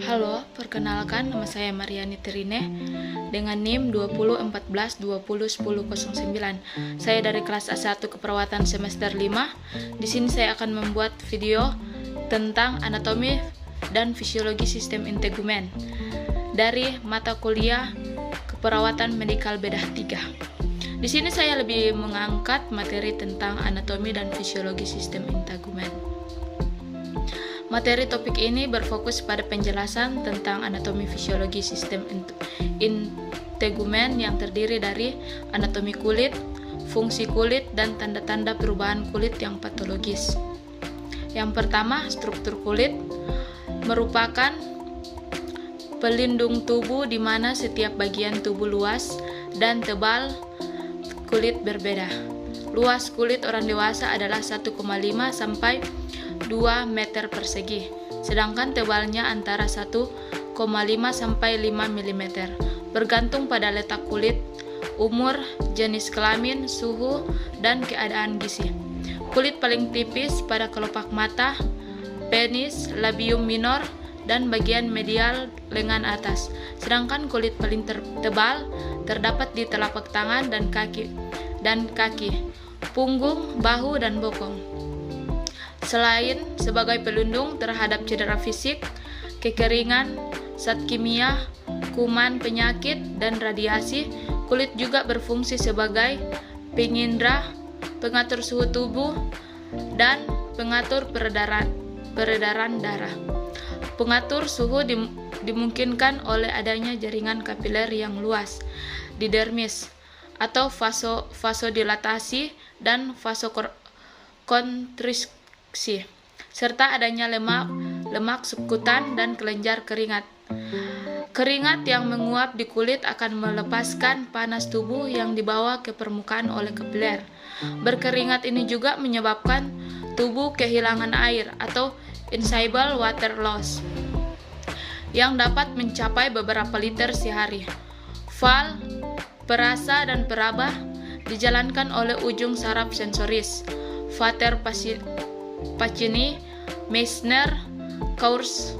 Halo, perkenalkan nama saya Mariani Terine dengan NIM 2014201009. Saya dari kelas A1 Keperawatan semester 5. Di sini saya akan membuat video tentang anatomi dan fisiologi sistem integumen dari mata kuliah Keperawatan Medikal Bedah 3. Di sini saya lebih mengangkat materi tentang anatomi dan fisiologi sistem integumen. Materi topik ini berfokus pada penjelasan tentang anatomi fisiologi sistem integumen yang terdiri dari anatomi kulit, fungsi kulit, dan tanda-tanda perubahan kulit yang patologis. Yang pertama, struktur kulit merupakan pelindung tubuh di mana setiap bagian tubuh luas dan tebal kulit berbeda. Luas kulit orang dewasa adalah 1,5 sampai 2 meter persegi, sedangkan tebalnya antara 1,5 sampai 5 mm, bergantung pada letak kulit, umur, jenis kelamin, suhu, dan keadaan gizi. Kulit paling tipis pada kelopak mata, penis, labium minor, dan bagian medial lengan atas, sedangkan kulit paling tebal terdapat di telapak tangan dan kaki, punggung, bahu, dan bokong. Selain sebagai pelindung terhadap cedera fisik, kekeringan, zat kimia, kuman, penyakit, dan radiasi, kulit juga berfungsi sebagai pengindra, pengatur suhu tubuh, dan pengatur peredaran darah. Pengatur suhu dimungkinkan oleh adanya jaringan kapiler yang luas di dermis atau vasodilatasi dan vasokonstriksi, serta adanya lemak subkutan dan kelenjar keringat. Keringat yang menguap di kulit akan melepaskan panas tubuh yang dibawa ke permukaan oleh kapiler. Berkeringat ini juga menyebabkan tubuh kehilangan air atau insoluble water loss yang dapat mencapai beberapa liter sehari. Val, perasa, dan peraba dijalankan oleh ujung saraf sensoris, Vater Pacini, Meissner, Course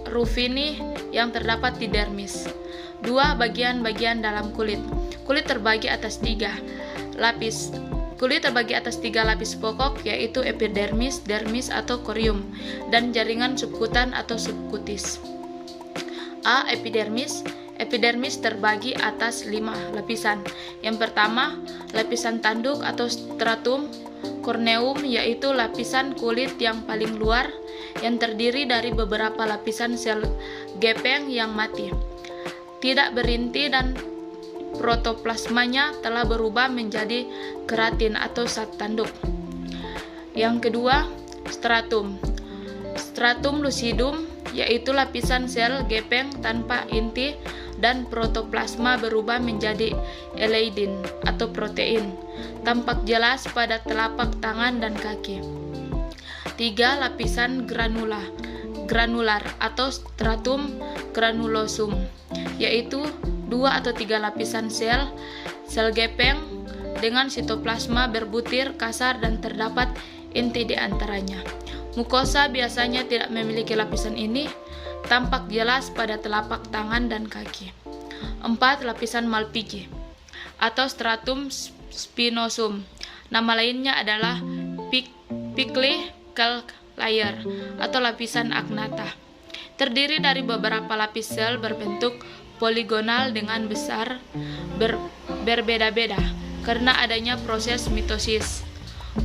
Ruffini yang terdapat di dermis. 2 bagian-bagian dalam kulit. Kulit terbagi atas 3 lapis. Kulit terbagi atas 3 lapis pokok, yaitu epidermis, dermis atau corium, dan jaringan subkutan atau subkutis. A. Epidermis. Epidermis terbagi atas 5 lapisan. Yang pertama, lapisan tanduk atau stratum corneum, yaitu lapisan kulit yang paling luar yang terdiri dari beberapa lapisan sel gepeng yang mati, tidak berinti, dan protoplasmanya telah berubah menjadi keratin atau zat tanduk. Yang kedua, stratum lucidum, yaitu lapisan sel gepeng tanpa inti dan protoplasma berubah menjadi eleidin atau protein, tampak jelas pada telapak tangan dan kaki. 3. Lapisan granular atau stratum granulosum, yaitu 2 atau 3 lapisan sel gepeng dengan sitoplasma berbutir kasar dan terdapat inti di antaranya. Mukosa biasanya tidak memiliki lapisan ini, tampak jelas pada telapak tangan dan kaki. 4. Lapisan Malpighi atau stratum spinosum. Nama lainnya adalah Pickley calc layer atau lapisan agnata. Terdiri dari beberapa lapis sel berbentuk poligonal dengan besar berbeda-beda karena adanya proses mitosis.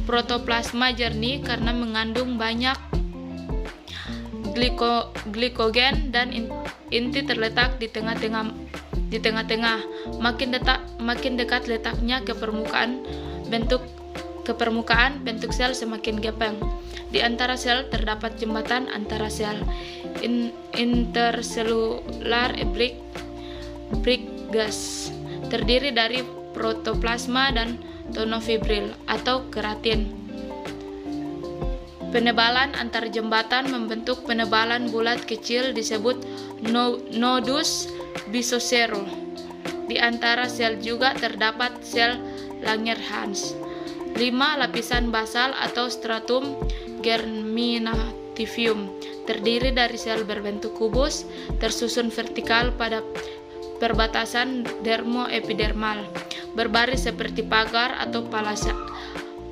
Protoplasma jernih karena mengandung banyak glikogen dan inti terletak di tengah-tengah. Makin dekat letaknya ke permukaan, bentuk sel semakin gepeng. Di antara sel terdapat jembatan antara sel intercellular briques terdiri dari protoplasma dan tonofibril atau keratin. Penebalan antar jembatan membentuk penebalan bulat kecil disebut nodus bisocero. Di antara sel juga terdapat sel Langerhans. 5. Lapisan basal atau stratum germinativum terdiri dari sel berbentuk kubus, tersusun vertikal pada perbatasan dermoepidermal, berbaris seperti pagar atau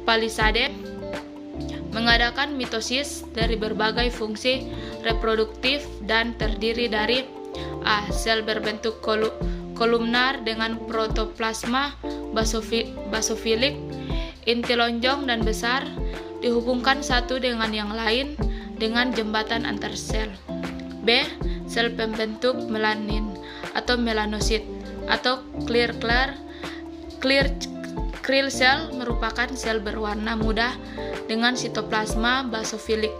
palisade, mengadakan mitosis dari berbagai fungsi reproduktif dan terdiri dari A. Sel berbentuk kolumnar dengan protoplasma basofilik, inti lonjong dan besar, dihubungkan satu dengan yang lain dengan jembatan antar sel. B. Sel pembentuk melanin atau melanosit atau clear cell merupakan sel berwarna muda dengan sitoplasma basofilik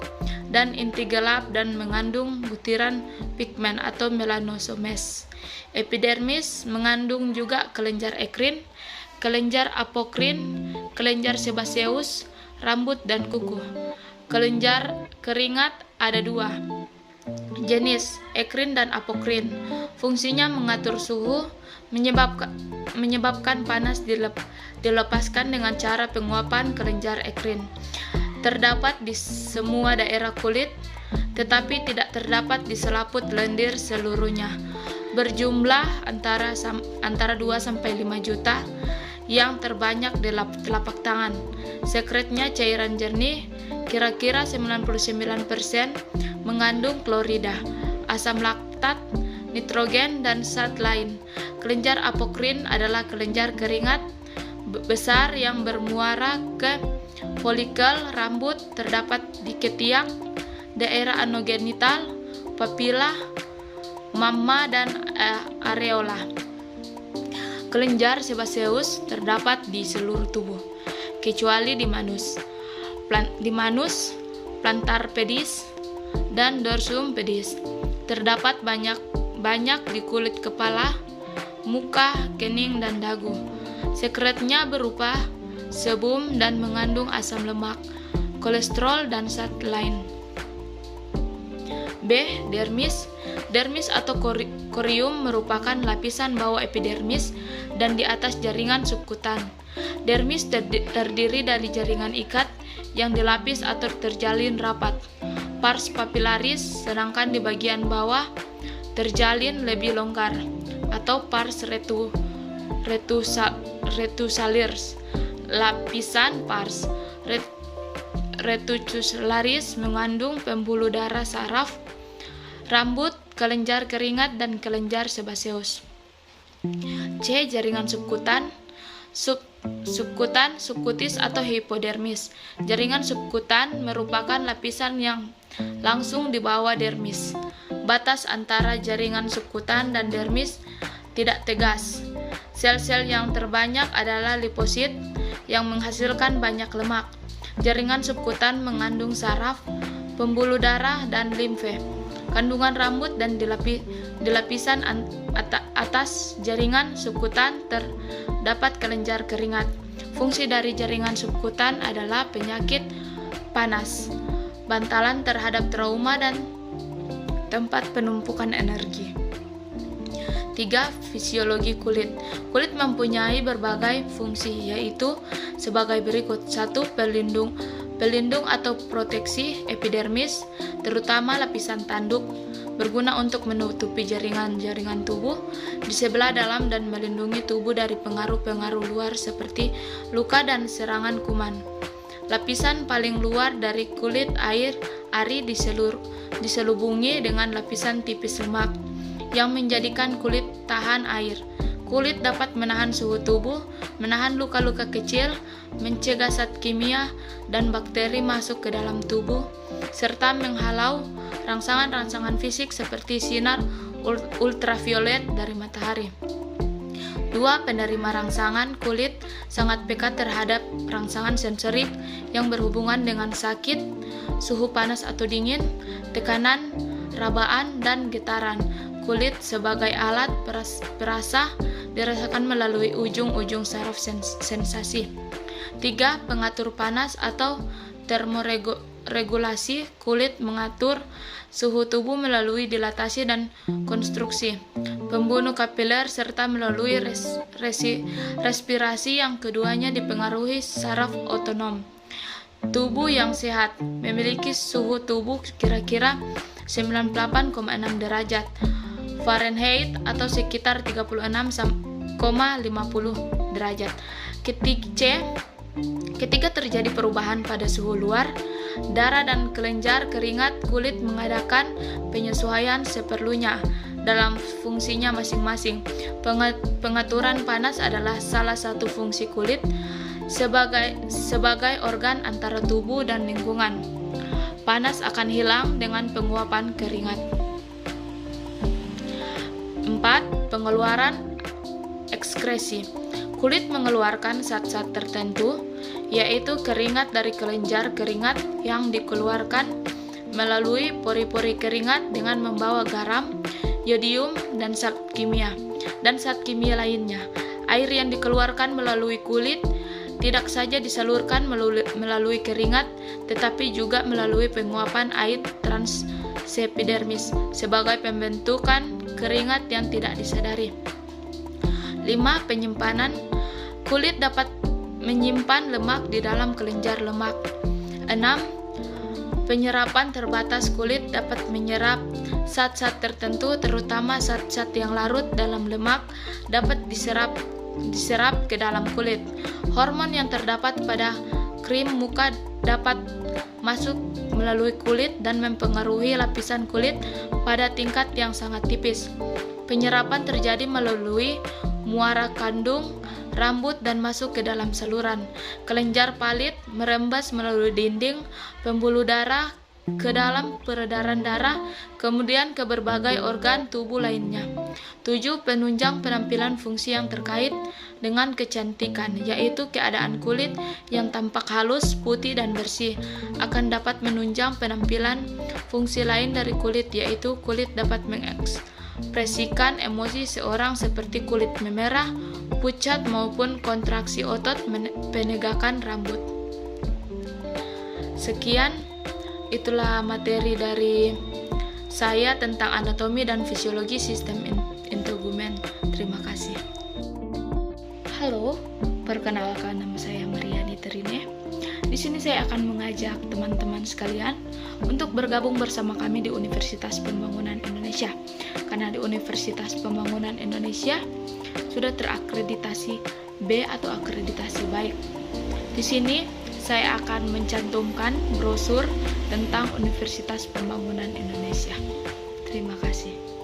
dan inti gelap dan mengandung butiran pigmen atau melanosomes. Epidermis mengandung juga kelenjar ekrin, kelenjar apokrin, kelenjar sebaceus, rambut dan kuku. Kelenjar keringat ada dua jenis, ekrin dan apokrin. Fungsinya mengatur suhu, menyebabkan panas dilepaskan dengan cara penguapan kelenjar ekrin. Terdapat di semua daerah kulit, tetapi tidak terdapat di selaput lendir seluruhnya. Berjumlah antara 2-5 juta, yang terbanyak di telapak tangan. Sekretnya cairan jernih, kira-kira 99% mengandung klorida, asam laktat, nitrogen, dan zat lain. Kelenjar apokrin adalah kelenjar keringat besar yang bermuara ke folikel rambut, terdapat di ketiak, daerah anogenital, papila, mamma, dan areola. Kelenjar sebaceus terdapat di seluruh tubuh, kecuali di manus, plantar pedis, dan dorsum pedis. Terdapat banyak di kulit kepala, muka, kening, dan dagu. Sekretnya berupa sebum dan mengandung asam lemak, kolesterol, dan zat lain. B. Dermis. Dermis atau corium merupakan lapisan bawah epidermis dan di atas jaringan subkutan. Dermis terdiri dari jaringan ikat yang dilapis atau terjalin rapat, pars papillaris, sedangkan di bagian bawah terjalin lebih longgar, atau pars reticularis. Lapisan pars reticularis mengandung pembuluh darah saraf, rambut, kelenjar keringat, dan kelenjar sebaceus. C. Jaringan subkutan. Subkutis atau hipodermis. Jaringan subkutan merupakan lapisan yang langsung di bawah dermis. Batas antara jaringan subkutan dan dermis tidak tegas. Sel-sel yang terbanyak adalah liposit yang menghasilkan banyak lemak. Jaringan subkutan mengandung saraf, pembuluh darah, dan limfe. Kandungan rambut dan di lapisan atas jaringan subkutan terdapat kelenjar keringat. Fungsi dari jaringan subkutan adalah penyakit panas, bantalan terhadap trauma, dan tempat penumpukan energi. 3. Fisiologi kulit. Kulit mempunyai berbagai fungsi, yaitu sebagai berikut. 1. Pelindung atau proteksi epidermis, terutama lapisan tanduk, berguna untuk menutupi jaringan-jaringan tubuh di sebelah dalam dan melindungi tubuh dari pengaruh-pengaruh luar seperti luka dan serangan kuman. Lapisan paling luar dari kulit ari diselubungi dengan lapisan tipis lemak yang menjadikan kulit tahan air. Kulit dapat menahan suhu tubuh, menahan luka-luka kecil, mencegah zat kimia dan bakteri masuk ke dalam tubuh, serta menghalau rangsangan-rangsangan fisik seperti sinar ultraviolet dari matahari. 2. Penerima rangsangan. Kulit sangat peka terhadap rangsangan sensorik yang berhubungan dengan sakit, suhu panas atau dingin, tekanan, rabaan, dan getaran. Kulit sebagai alat perasa dirasakan melalui ujung-ujung saraf sensasi. 3. Pengatur panas atau termoregulasi. Kulit mengatur suhu tubuh melalui dilatasi dan konstruksi, pembunuh kapiler, serta melalui respirasi yang keduanya dipengaruhi saraf otonom. Tubuh yang sehat memiliki suhu tubuh kira-kira 98,6 derajat Fahrenheit atau sekitar 36,50 derajat. Ketika terjadi perubahan pada suhu luar, darah dan kelenjar keringat kulit mengadakan penyesuaian seperlunya dalam fungsinya masing-masing. Pengaturan panas adalah salah satu fungsi kulit sebagai organ antara tubuh dan lingkungan. Panas akan hilang dengan penguapan keringat. 4. Pengeluaran ekskresi. Kulit mengeluarkan zat-zat tertentu, yaitu keringat dari kelenjar keringat yang dikeluarkan melalui pori-pori keringat dengan membawa garam, yodium, dan zat kimia lainnya. Air yang dikeluarkan melalui kulit tidak saja disalurkan melalui keringat, tetapi juga melalui penguapan air transepidermis sebagai pembentukan keringat yang tidak disadari. 5. Penyimpanan. Kulit dapat menyimpan lemak di dalam kelenjar lemak. 6. Penyerapan terbatas. Kulit dapat menyerap zat-zat tertentu, terutama zat-zat yang larut dalam lemak dapat diserap ke dalam kulit. Hormon yang terdapat pada krim muka dapat masuk melalui kulit dan mempengaruhi lapisan kulit pada tingkat yang sangat tipis. Penyerapan terjadi melalui muara kandung, rambut, dan masuk ke dalam saluran kelenjar palit, merembes melalui dinding pembuluh darah ke dalam peredaran darah, kemudian ke berbagai organ tubuh lainnya. 7. Penunjang penampilan. Fungsi yang terkait dengan kecantikan, yaitu keadaan kulit yang tampak halus, putih, dan bersih, akan dapat menunjang penampilan. Fungsi lain dari kulit, yaitu kulit dapat mengekspresikan emosi seorang seperti kulit memerah, pucat, maupun kontraksi otot penegakan rambut. Sekian, itulah materi dari saya tentang anatomi dan fisiologi sistem integumen. Terima kasih. Halo, perkenalkan, nama saya Mariani Terine. Di sini saya akan mengajak teman-teman sekalian untuk bergabung bersama kami di Universitas Pembangunan Indonesia. Karena di Universitas Pembangunan Indonesia sudah terakreditasi B atau akreditasi baik. Di sini saya akan mencantumkan brosur tentang Universitas Pembangunan Indonesia. Terima kasih.